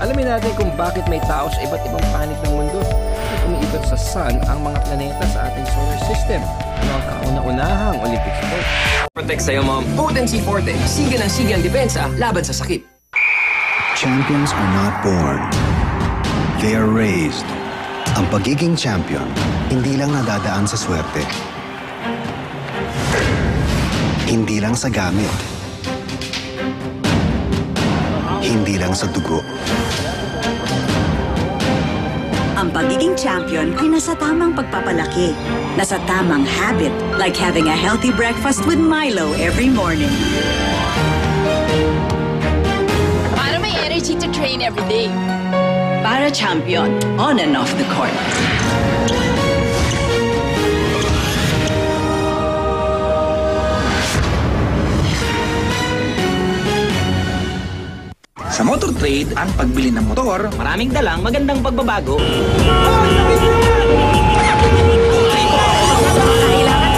Alamin natin kung bakit may tao sa iba't ibang panig ng mundo at umiikot sa sun ang mga planeta sa ating solar system. Ano ang kauna-unahang Olympic sport? Protect sa'yo, Mom. Potency Forte. Siga ng siga ang depensa laban sa sakit. Champions are not born. They are raised. Ang pagiging champion, hindi lang nadadaan sa swerte. Hindi lang sa gamit. Hindi lang sa dugo. Ang pagiging champion ay nasa tamang pagpapalaki. Nasa tamang habit, like having a healthy breakfast with Milo every morning. Para may energy to train every day. Para champion, on and off the court. Sa Motor Trade, ang pagbili ng motor, Maraming dalang magandang pagbabago.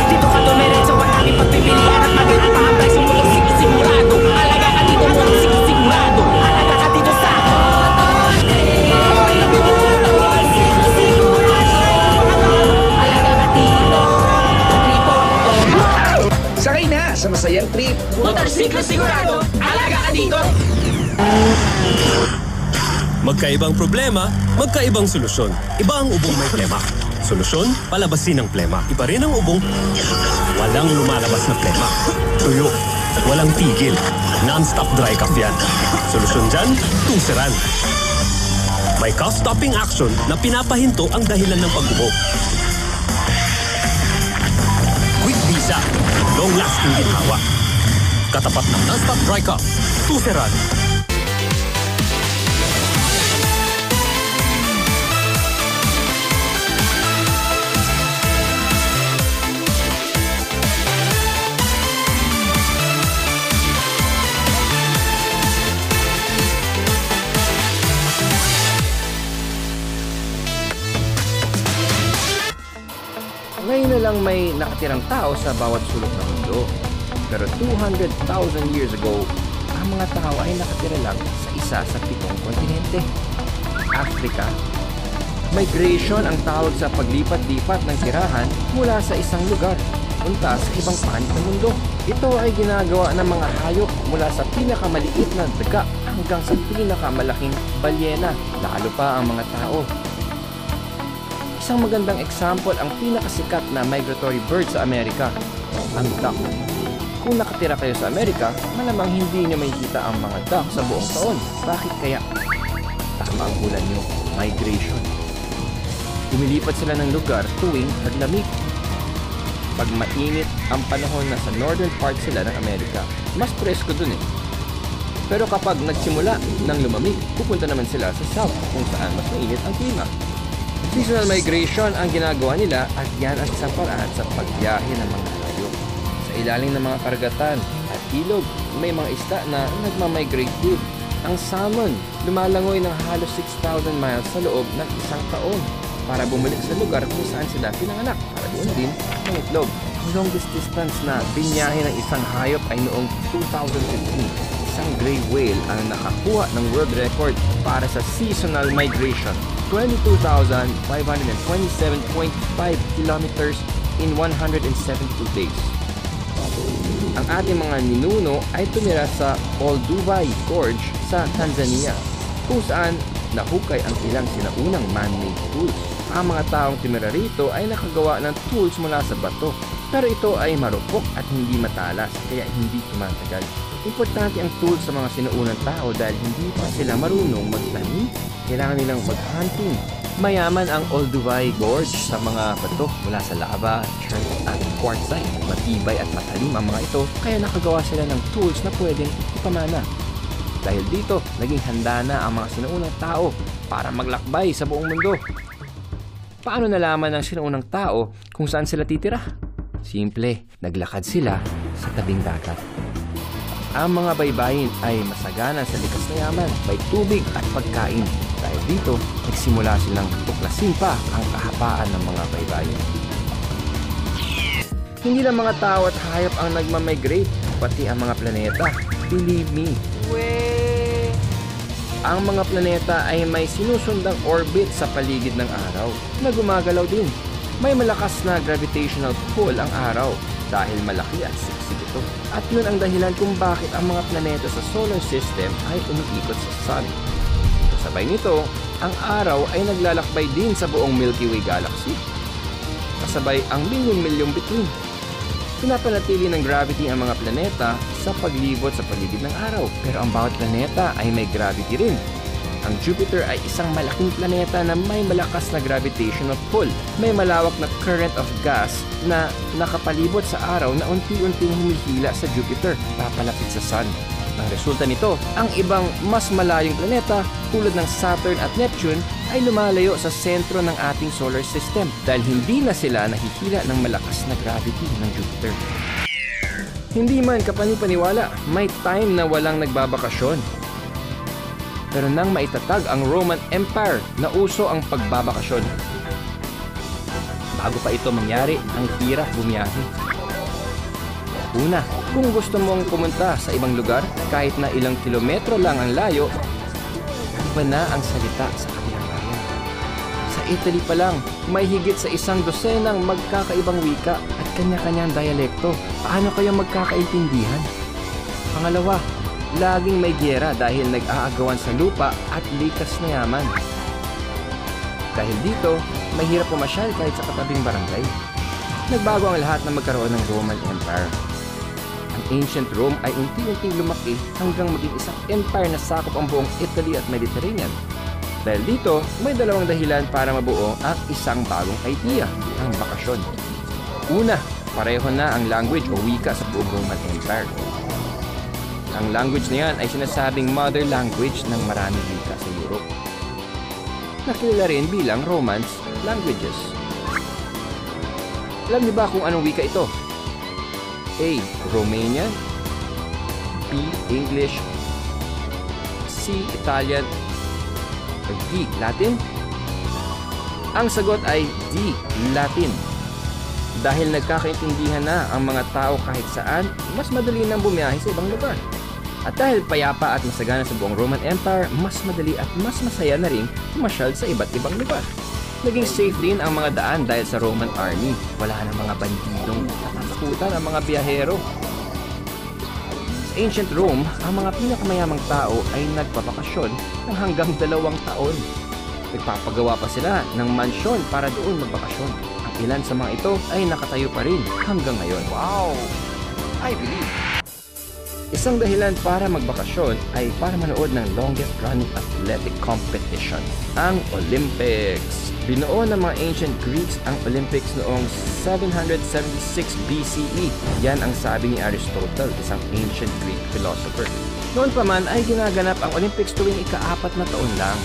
Dito ka dumiretso, maraming pagpipilian at maganda pa ang presyo mo sigurado. Alaga ka dito mo sigurado. Alaga ka dito sa alaga ka dito. sakay na sa masayang trip. Motorsiklo sigurado. Alaga ka dito. Magkaibang problema, magkaibang solusyon. Iba ang ubong may plema. Solusyon, palabasin ang plema. Iba rin ang ubong, walang lumalabas na plema. Tuyo, walang tigil. Non-stop dry cough yan. Solusyon dyan, tuseran. May cough-stopping action na pinapahinto ang dahilan ng pag-ubo. Quick visa, long-lasting ginhawa. Katapat ng non-stop dry cough, tuseran. Ngayon na lang may nakatirang tao sa bawat sulok ng mundo. Pero 200,000 years ago, ang mga tao ay nakatira lang sa isa sa 7 kontinente. Africa. Migration ang tawag sa paglipat-lipat ng tirahan mula sa isang lugar punta sa ibang panig ng mundo. Ito ay ginagawa ng mga hayop mula sa pinakamaliit na daga hanggang sa pinakamalaking balyena, lalo pa ang mga tao. Isang magandang example ang pinakasikat na migratory bird sa Amerika, ang duck. Kung nakatira kayo sa Amerika, malamang hindi nyo makikita ang mga duck sa buong taon. Bakit kaya? Tama ang hula nyo, migration. Lumilipat sila ng lugar tuwing taglamig. Pag mainit ang panahon na sa northern part sila ng Amerika, mas presko dun eh. Pero kapag nagsimula ng lumamig, pupunta naman sila sa south kung saan mas mainit ang klima. Seasonal migration ang ginagawa nila at yan ang isang paraan sa pagbiyahe ng mga hayop. Sa ilalim ng mga karagatan at ilog, may mga isda na nagmamigrate din. Ang salmon, lumalangoy ng halos 6,000 miles sa loob ng isang taon para bumalik sa lugar kung saan sila pinanganak para doon din ng itlog. Ang longest distance na binyahe ng isang hayop ay noong 2015. Isang gray whale ang nakakuha ng world record para sa seasonal migration. 22,527.5 kilometers in 172 days. Ang ating mga ninuno ay tumira sa Olduvai Gorge sa Tanzania, kung saan nahukay ang ilang sinaunang man-made tools. Ang mga taong tumira rito ay nakagawa ng tools mula sa bato, pero ito ay marupok at hindi matalas, kaya hindi tumatagal. Importante ang tools sa mga sinuunang tao dahil hindi pa sila marunong magtanim. Kailangan nilang mag-hunting. Mayaman ang Olduvai Gorge sa mga bato mula sa lava, chert at quartzite. Matibay at matalim ang mga ito, kaya nakagawa sila ng tools na pwedeng ipamana. Dahil dito, naging handa na ang mga sinuunang tao para maglakbay sa buong mundo. Paano nalaman ng sinuunang tao kung saan sila titira? Simple, naglakad sila sa tabing dagat. Ang mga baybayin ay masagana sa likas na yaman, may tubig at pagkain. Dahil dito, nagsimula silang tuklasin pa ang kahapaan ng mga baybayin. Hindi lang mga tao at hayop ang nagmamigrate, pati ang mga planeta. Believe me. ang mga planeta ay may sinusundang orbit sa paligid ng araw na gumagalaw din. May malakas na gravitational pull ang araw dahil malaki at siksik ito. At yun ang dahilan kung bakit ang mga planeta sa solar system ay umiikot sa sun. Kasabay nito, ang araw ay naglalakbay din sa buong Milky Way galaxy. Kasabay ang milyon-milyong bituin. Pinapanatili ng gravity ang mga planeta sa paglibot sa paligid ng araw. Pero ang bawat planeta ay may gravity rin. Ang Jupiter ay isang malaking planeta na may malakas na gravitational pull. May malawak na current of gas na nakapalibot sa araw na unti-unting humihila sa Jupiter papalapit sa Sun. Ang resulta nito, ang ibang mas malayong planeta tulad ng Saturn at Neptune ay lumalayo sa sentro ng ating solar system dahil hindi na sila nahihila ng malakas na gravity ng Jupiter. Hindi man kapanipaniwala, may time na walang nagbabakasyon. Pero nang maitatag ang Roman Empire, nauso ang pagbabakasyon. Bago pa ito mangyari, ang hirap bumiyahe. Una, kung gusto mong pumunta sa ibang lugar, kahit na ilang kilometro lang ang layo, iba na ang salita sa kabilang bayan. Sa Italy pa lang, may higit sa 100 magkakaibang wika at kanya-kanyang dialekto. Paano kayo magkakaintindihan? Pangalawa, laging may giyera dahil nag-aagawan sa lupa at likas na yaman. Dahil dito, mahirap pumasyal kahit sa katabing barangay. Nagbago ang lahat na magkaroon ng Roman Empire. Ang ancient Rome ay unti-unting lumaki hanggang maging isang empire na sakop ang buong Italy at Mediterranean. Dahil dito, may dalawang dahilan para mabuo ang isang bagong idea, ang bakasyon. Una, pareho na ang language o wika sa buong Roman Empire. Ang language na yan ay sinasabing mother language ng maraming wika sa Europe. Nakilala rin bilang Romance languages. Alam niyo ba kung anong wika ito? A. Romanian, B. English, C. Italian, or D. Latin? Ang sagot ay D. Latin. Dahil nagkakaintindihan na ang mga tao kahit saan, mas madali nang bumiyahe sa ibang lugar. At dahil payapa at masagana sa buong Roman Empire, mas madali at mas masaya na rin pumasyal sa iba't ibang lugar. Naging safe din ang mga daan dahil sa Roman Army. Wala na mga bandidong natatakutan ang mga biyahero. Sa ancient Rome, ang mga pinakamayamang tao ay nagpapakasyon ng hanggang 2 taon. Nagpapagawa pa sila ng mansyon para doon magbakasyon. Ang ilan sa mga ito ay nakatayo pa rin hanggang ngayon. Wow! I believe! Isang dahilan para magbakasyon ay para manood ng longest running athletic competition, ang Olympics. Binuo ng mga ancient Greeks ang Olympics noong 776 BCE. Yan ang sabi ni Aristotle, isang ancient Greek philosopher. Noon pa man ay ginaganap ang Olympics tuwing ika-4 na taon lang.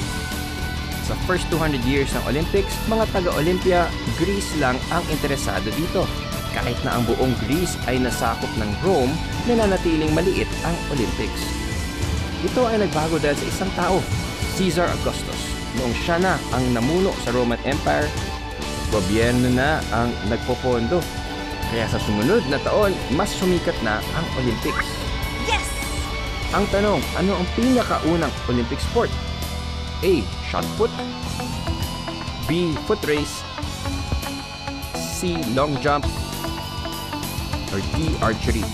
Sa first 200 years ng Olympics, mga taga-Olympia, Greece lang ang interesado dito. Kahit na ang buong Greece ay nasakop ng Rome, nananatiling maliit ang Olympics. Ito ay nagbago dahil sa isang tao, Caesar Augustus. Noong siya na ang namuno sa Roman Empire, gobyerno na ang nagpopondo. Kaya sa sumunod na taon, mas sumikat na ang Olympics. Yes! Ang tanong, ano ang pinakaunang Olympic sport? A. Shot put, B. Foot race, C. Long jump, or D. Archery.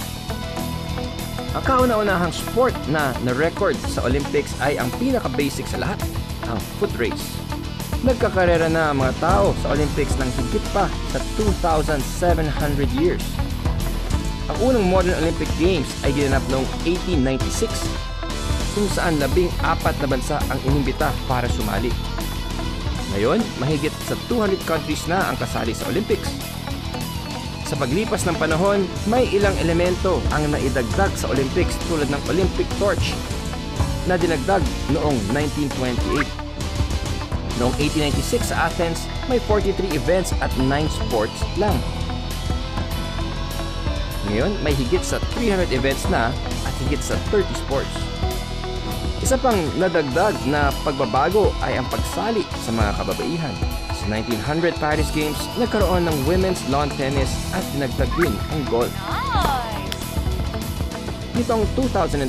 Ang kauna-unahang sport na na-record sa Olympics ay ang pinaka-basic sa lahat, ang foot race. Nagkakarera na ang mga tao sa Olympics ng higit pa sa 2,700 years. Ang unang modern Olympic Games ay ginanap noong 1896, kung saan 14 na bansa ang inimbita para sumali. Ngayon, mahigit sa 200 countries na ang kasali sa Olympics. Sa paglipas ng panahon, may ilang elemento ang naidagdag sa Olympics tulad ng Olympic torch na dinagdag noong 1928. Noong 1896 sa Athens, may 43 events at 9 sports lang. Ngayon, may higit sa 300 events na at higit sa 30 sports. Isa pang nadagdag na pagbabago ay ang pagsali sa mga kababaihan. Sa 1900 Paris Games, nagkaroon ng women's lawn tennis at dinagdag din ang golf. Nitong 2012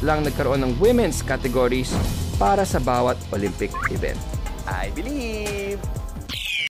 lang nagkaroon ng women's categories para sa bawat Olympic event. I believe!